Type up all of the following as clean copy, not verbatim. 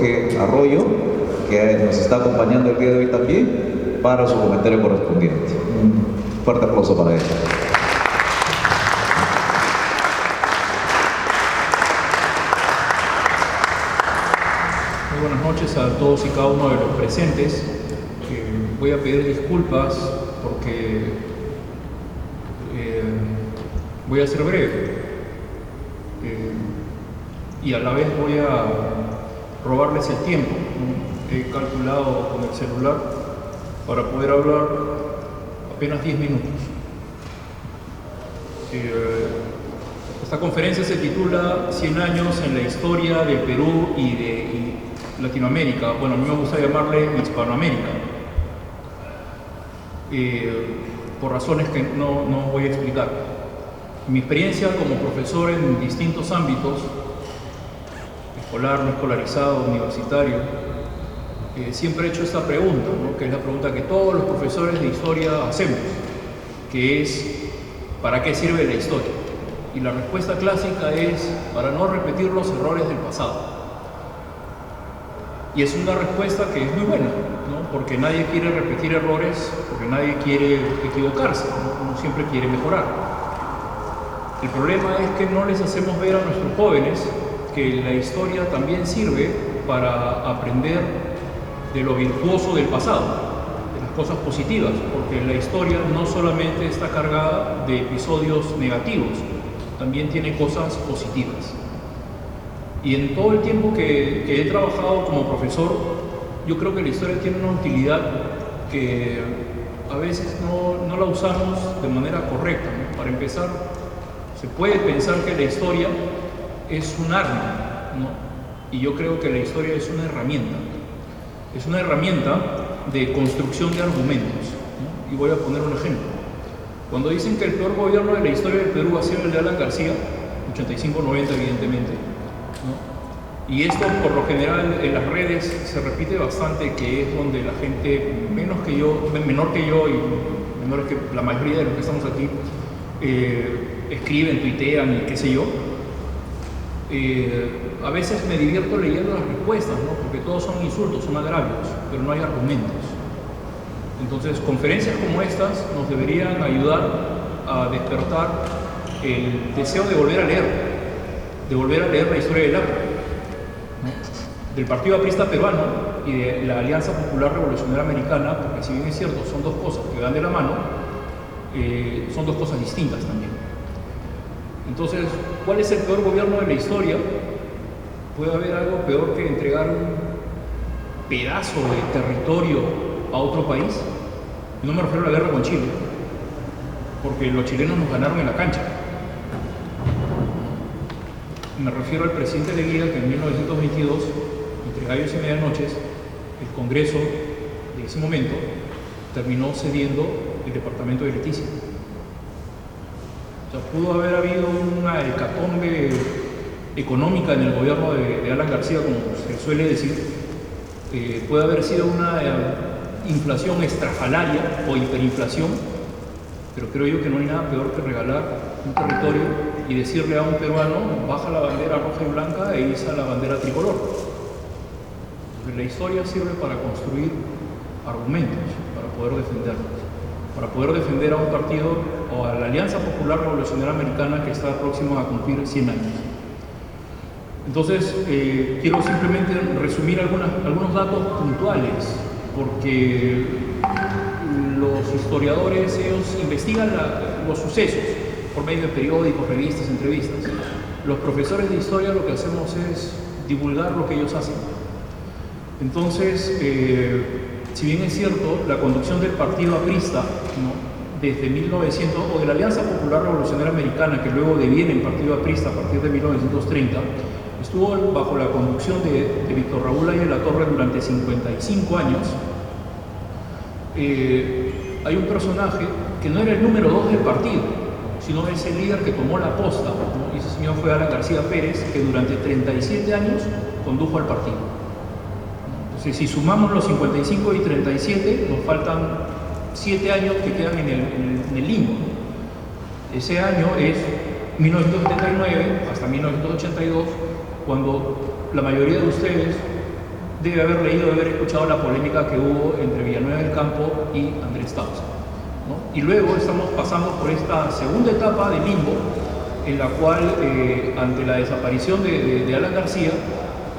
Jorge Arroyo, que nos está acompañando el día de hoy también, para su comentario correspondiente. Un fuerte aplauso para él. Muy buenas noches a todos y cada uno de los presentes. Voy a pedir disculpas porque voy a ser breve y a la vez voy a robarles el tiempo. He calculado con el celular para poder hablar apenas 10 minutos. Esta conferencia se titula 100 años en la historia del Perú y de Latinoamérica. Bueno, a mí me gusta llamarle Hispanoamérica, por razones que no voy a explicar. Mi experiencia como profesor en distintos ámbitos, escolar, no escolarizado, universitario, siempre he hecho esta pregunta, ¿no? Que es la pregunta que todos los profesores de historia hacemos, que es ¿para qué sirve la historia? Y la respuesta clásica es para no repetir los errores del pasado. Y es una respuesta que es muy buena, ¿no? Porque nadie quiere repetir errores, porque nadie quiere equivocarse, ¿no? Uno siempre quiere mejorar. El problema es que no les hacemos ver a nuestros jóvenes que la historia también sirve para aprender de lo virtuoso del pasado, de las cosas positivas, porque la historia no solamente está cargada de episodios negativos, también tiene cosas positivas. Y en todo el tiempo que he trabajado como profesor, yo creo que la historia tiene una utilidad que a veces no la usamos de manera correcta, ¿no? Para empezar, se puede pensar que la historia es un arma, ¿no? Y yo creo que la historia es una herramienta. Es una herramienta de construcción de argumentos, ¿no? Y voy a poner un ejemplo. Cuando dicen que el peor gobierno de la historia del Perú ha sido el de Alan García, 85-90 evidentemente, ¿no? Y esto por lo general en las redes se repite bastante, que es donde la gente menor que yo y menor que la mayoría de los que estamos aquí escriben, tuitean y qué sé yo. A veces me divierto leyendo las respuestas, ¿no? Porque todos son insultos, son agravios, pero no hay argumentos. Entonces, conferencias como estas nos deberían ayudar a despertar el deseo de volver a leer la historia del APRA, ¿no? Del Partido Aprista Peruano y de la Alianza Popular Revolucionaria Americana, porque si bien es cierto, son dos cosas que van de la mano, son dos cosas distintas también. Entonces, ¿cuál es el peor gobierno de la historia? ¿Puede haber algo peor que entregar un pedazo de territorio a otro país? No me refiero a la guerra con Chile, porque los chilenos nos ganaron en la cancha. Me refiero al presidente Leguía, que en 1922, entre gallos y medianoches, el Congreso de ese momento terminó cediendo el departamento de Leticia. O sea, pudo haber habido una hecatombe económica en el gobierno de Alan García, como se suele decir. Puede haber sido una inflación estrafalaria o hiperinflación, pero creo yo que no hay nada peor que regalar un territorio y decirle a un peruano: baja la bandera roja y blanca e iza la bandera tricolor. Porque la historia sirve para construir argumentos, para poder defendernos, para poder defender a un partido o a la Alianza Popular Revolucionaria Americana que está próximo a cumplir 100 años. Entonces, quiero simplemente resumir algunos datos puntuales, porque los historiadores, ellos investigan los sucesos por medio de periódicos, revistas, entrevistas. Los profesores de historia lo que hacemos es divulgar lo que ellos hacen. Entonces, si bien es cierto, la conducción del Partido Aprista, ¿no?, desde 1900, o de la Alianza Popular Revolucionaria Americana, que luego deviene en Partido Aprista a partir de 1930, estuvo bajo la conducción de Víctor Raúl Ayala de la Torre durante 55 años. Hay un personaje que no era el número 2 del partido, sino es el líder que tomó la posta, ¿no? Y ese señor fue Alan García Pérez, que durante 37 años condujo al partido. Entonces, si sumamos los 55 y 37, nos faltan 7 años que quedan en el limbo. Ese año es 1979 hasta 1982, cuando la mayoría de ustedes debe haber leído, debe haber escuchado la polémica que hubo entre Villanueva del Campo y Andrés Tausa, ¿no? Y luego estamos pasando por esta segunda etapa de limbo, en la cual, ante la desaparición de Alan García,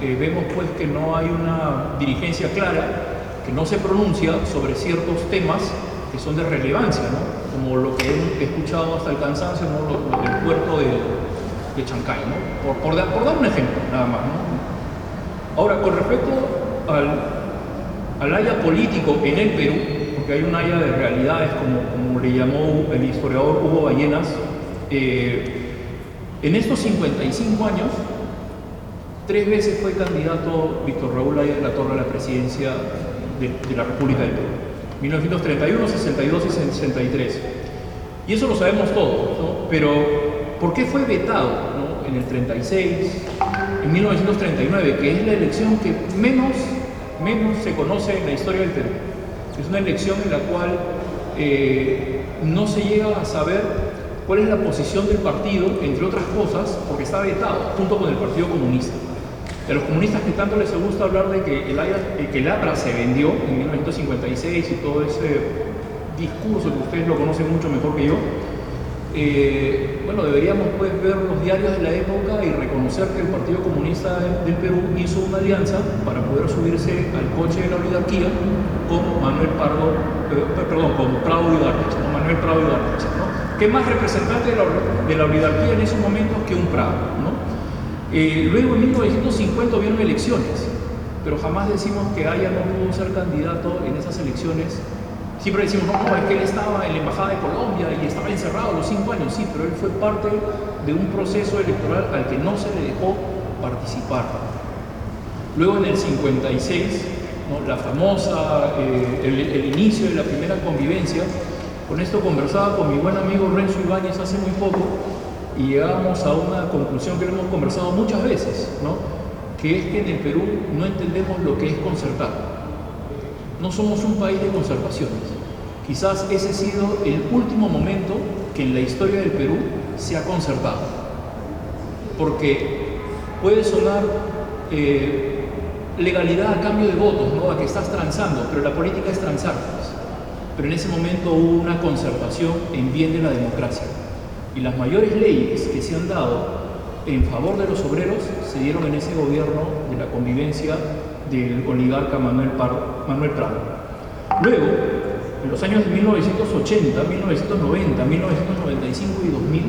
vemos pues que no hay una dirigencia clara, que no se pronuncia sobre ciertos temas que son de relevancia, ¿no? Como lo que he escuchado hasta el cansancio, ¿no? Lo del puerto de Chancay, ¿no? Por dar un ejemplo, nada más, ¿no? Ahora, con respecto al haya político en el Perú, porque hay un haya de realidades, como le llamó el historiador Hugo Ballenas, en estos 55 años, 3 veces fue candidato Víctor Raúl Haya de la Torre a la presidencia de la República del Perú. 1931, 62 y 63. Y eso lo sabemos todos, ¿no? Pero, ¿por qué fue vetado, ¿no? En el 36, en 1939, que es la elección que menos se conoce en la historia del Perú? Es una elección en la cual no se llega a saber cuál es la posición del partido, entre otras cosas, porque está vetado, junto con el Partido Comunista. A los comunistas que tanto les gusta hablar de que el APRA se vendió en 1956 y todo ese discurso que ustedes lo conocen mucho mejor que yo, bueno, deberíamos pues ver los diarios de la época y reconocer que el Partido Comunista del Perú hizo una alianza para poder subirse al coche de la oligarquía con con Prado y Ugarteche, ¿no? Manuel Prado y Ugarteche, ¿no? ¿Qué más representante de la oligarquía en esos momentos que un Prado, ¿no? Luego en 1950 hubieron elecciones, pero jamás decimos que Haya no pudo ser candidato en esas elecciones. Siempre decimos, no, es que él estaba en la Embajada de Colombia y estaba encerrado los 5 años, sí, pero él fue parte de un proceso electoral al que no se le dejó participar. Luego en el 56, ¿no? La famosa, el inicio de la primera convivencia. Con esto conversaba con mi buen amigo Renzo Ibáñez hace muy poco y llegamos a una conclusión que lo hemos conversado muchas veces, ¿no? Que es que en el Perú no entendemos lo que es concertar. No somos un país de concertaciones. Quizás ese ha sido el último momento que en la historia del Perú se ha concertado. Porque puede sonar legalidad a cambio de votos, ¿no? A que estás transando, pero la política es transar, pues. Pero en ese momento hubo una concertación en bien de la democracia. Y las mayores leyes que se han dado en favor de los obreros se dieron en ese gobierno de la convivencia del oligarca Manuel Prado. Luego, en los años de 1980, 1990, 1995 y 2000,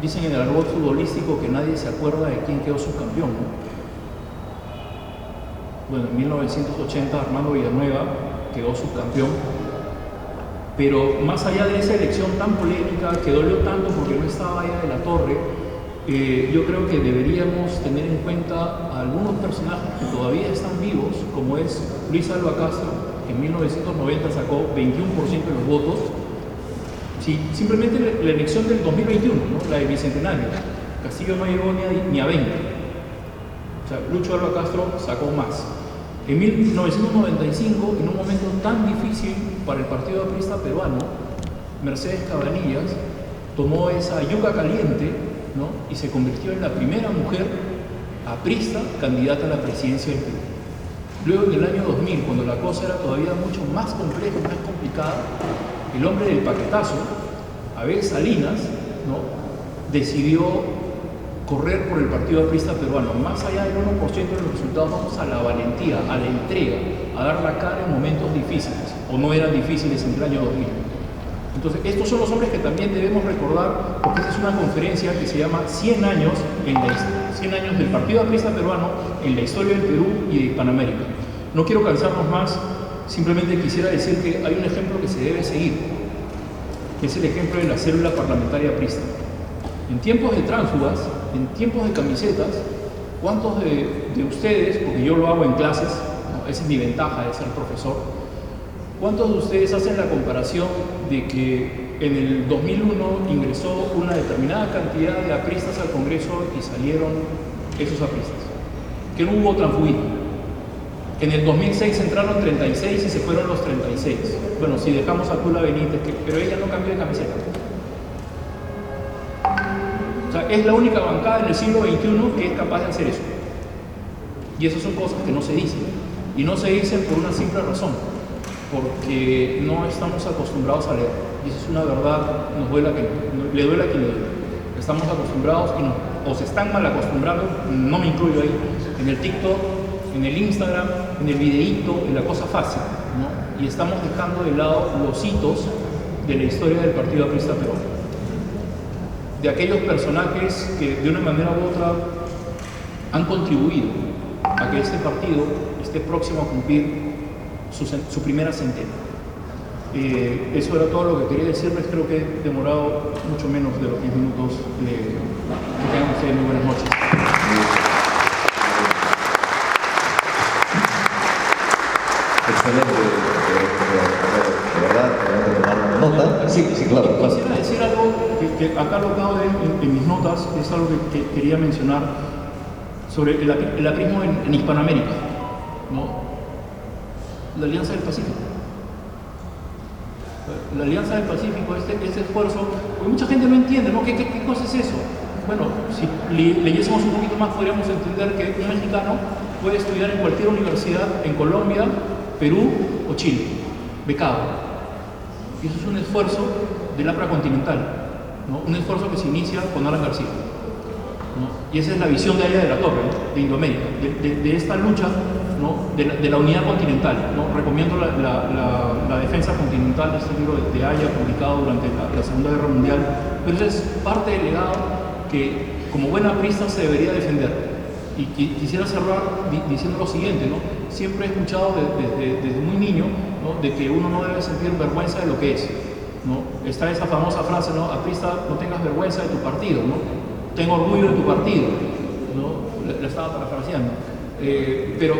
dicen en el argot futbolístico que nadie se acuerda de quién quedó subcampeón, ¿no? Bueno, en 1980 Armando Villanueva quedó subcampeón, pero más allá de esa elección tan polémica que dolió tanto porque no estaba Haya de la Torre, yo creo que deberíamos tener en cuenta a algunos personajes que todavía están vivos, como es Luis Alva Castro, que en 1990 sacó 21% de los votos. Sí, simplemente la elección del 2021, ¿no? La de Bicentenario, Castillo no llegó ni a 20. O sea, Lucho Alva Castro sacó más. En 1995, en un momento tan difícil para el Partido Aprista peruano, Mercedes Cabanillas tomó esa yuca caliente, ¿no? Y se convirtió en la primera mujer aprista candidata a la presidencia del Perú. Luego, en el año 2000, cuando la cosa era todavía mucho más compleja y más complicada, el hombre del paquetazo, Abel Salinas, ¿no? Decidió correr por el Partido Aprista peruano. Más allá del 1% de los resultados, vamos a la valentía, a la entrega, a dar la cara en momentos difíciles, o no eran difíciles en el año 2000. Entonces, estos son los hombres que también debemos recordar, porque esta es una conferencia que se llama 100 años en la historia, 100 años del Partido Aprista peruano en la historia del Perú y de Hispanoamérica. No quiero cansarnos más, simplemente quisiera decir que hay un ejemplo que se debe seguir, que es el ejemplo de la célula parlamentaria aprista. En tiempos de tránsfugas, en tiempos de camisetas, ¿cuántos de ustedes, porque yo lo hago en clases, ¿no? Esa es mi ventaja de ser profesor, ¿cuántos de ustedes hacen la comparación de que en el 2001 ingresó una determinada cantidad de apristas al Congreso y salieron esos apristas? Que no hubo transfugismo. En el 2006 entraron 36 y se fueron los 36. Bueno, si dejamos a Tula Benítez, pero ella no cambió de camiseta. O sea, es la única bancada en el siglo XXI que es capaz de hacer eso. Y esas son cosas que no se dicen. Y no se dicen por una simple razón, porque no estamos acostumbrados a leer. Y esa es una verdad, le duela a quien le duele. Estamos acostumbrados o se están mal acostumbrando, no me incluyo ahí, en el TikTok, en el Instagram, en el videíto, en la cosa fácil, ¿no? Y estamos dejando de lado los hitos de la historia del Partido Aprista Peruano. De aquellos personajes que de una manera u otra han contribuido a que este partido esté próximo a cumplir su primera centena. Eso era todo lo que quería decirles. Creo que he demorado mucho menos de los 10 minutos. Que tengan ustedes muy buenas noches. Excelente, de verdad, tomar nota. Sí, claro. Quisiera decir algo que acá lo acabo de en mis notas, es algo que quería mencionar sobre el aprismo en Hispanoamérica, ¿no? La Alianza del Pacífico. La Alianza del Pacífico, este esfuerzo, porque mucha gente no entiende, ¿no? ¿Qué cosa es eso? Bueno, si leyésemos un poquito más, podríamos entender que un mexicano puede estudiar en cualquier universidad en Colombia, Perú o Chile, becado. Y eso es un esfuerzo del APRA continental, ¿no? Un esfuerzo que se inicia con Alan García, ¿no? Y esa es la visión de Aya de la Torre, ¿no? De Indoamérica, de esta lucha, ¿no? de la unidad continental, ¿no? Recomiendo la defensa continental, este libro de Aya publicado durante la Segunda Guerra Mundial, pero ese es parte del legado que como buen aprista se debería defender. Y quisiera cerrar diciendo lo siguiente, ¿no? Siempre he escuchado desde muy niño, ¿no? De que uno no debe sentir vergüenza de lo que es, ¿no? Está esa famosa frase, ¿no? Aprista, no tengas vergüenza de tu partido, ¿no? Ten orgullo de tu partido, ¿no? La estaba parafraseando. Pero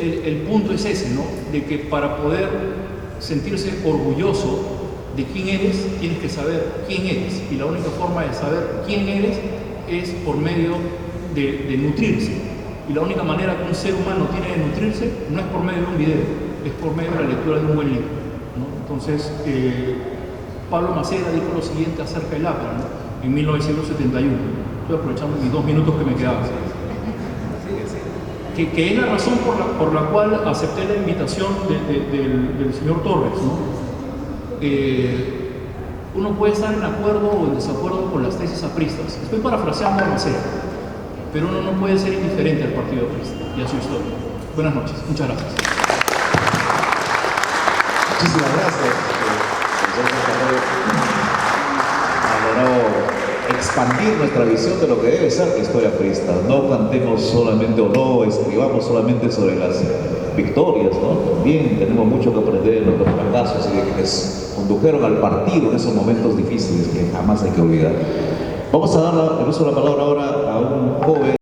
el punto es ese, ¿no? De que para poder sentirse orgulloso de quién eres, tienes que saber quién eres. Y la única forma de saber quién eres es por medio de nutrirse. Y la única manera que un ser humano tiene de nutrirse no es por medio de un video, es por medio de la lectura de un buen libro, ¿no? Entonces, Pablo Macera dijo lo siguiente acerca del APRA, ¿no? En 1971. Estoy aprovechando mis 2 minutos que me quedaban. Que es la razón por la cual acepté la invitación del señor Torres, ¿no? Uno puede estar en acuerdo o en desacuerdo con las tesis apristas. Estoy parafraseando a Macera, pero uno no puede ser indiferente al partido aprista y a su historia. Buenas noches, muchas gracias. Muchísimas gracias. Ha logrado expandir nuestra visión de lo que debe ser la historia aprista. No cantemos solamente o no escribamos solamente sobre las victorias, ¿no? También tenemos mucho que aprender de los fracasos y de quienes condujeron al partido en esos momentos difíciles que jamás hay que olvidar. Vamos a dar el uso de la palabra ahora a un joven.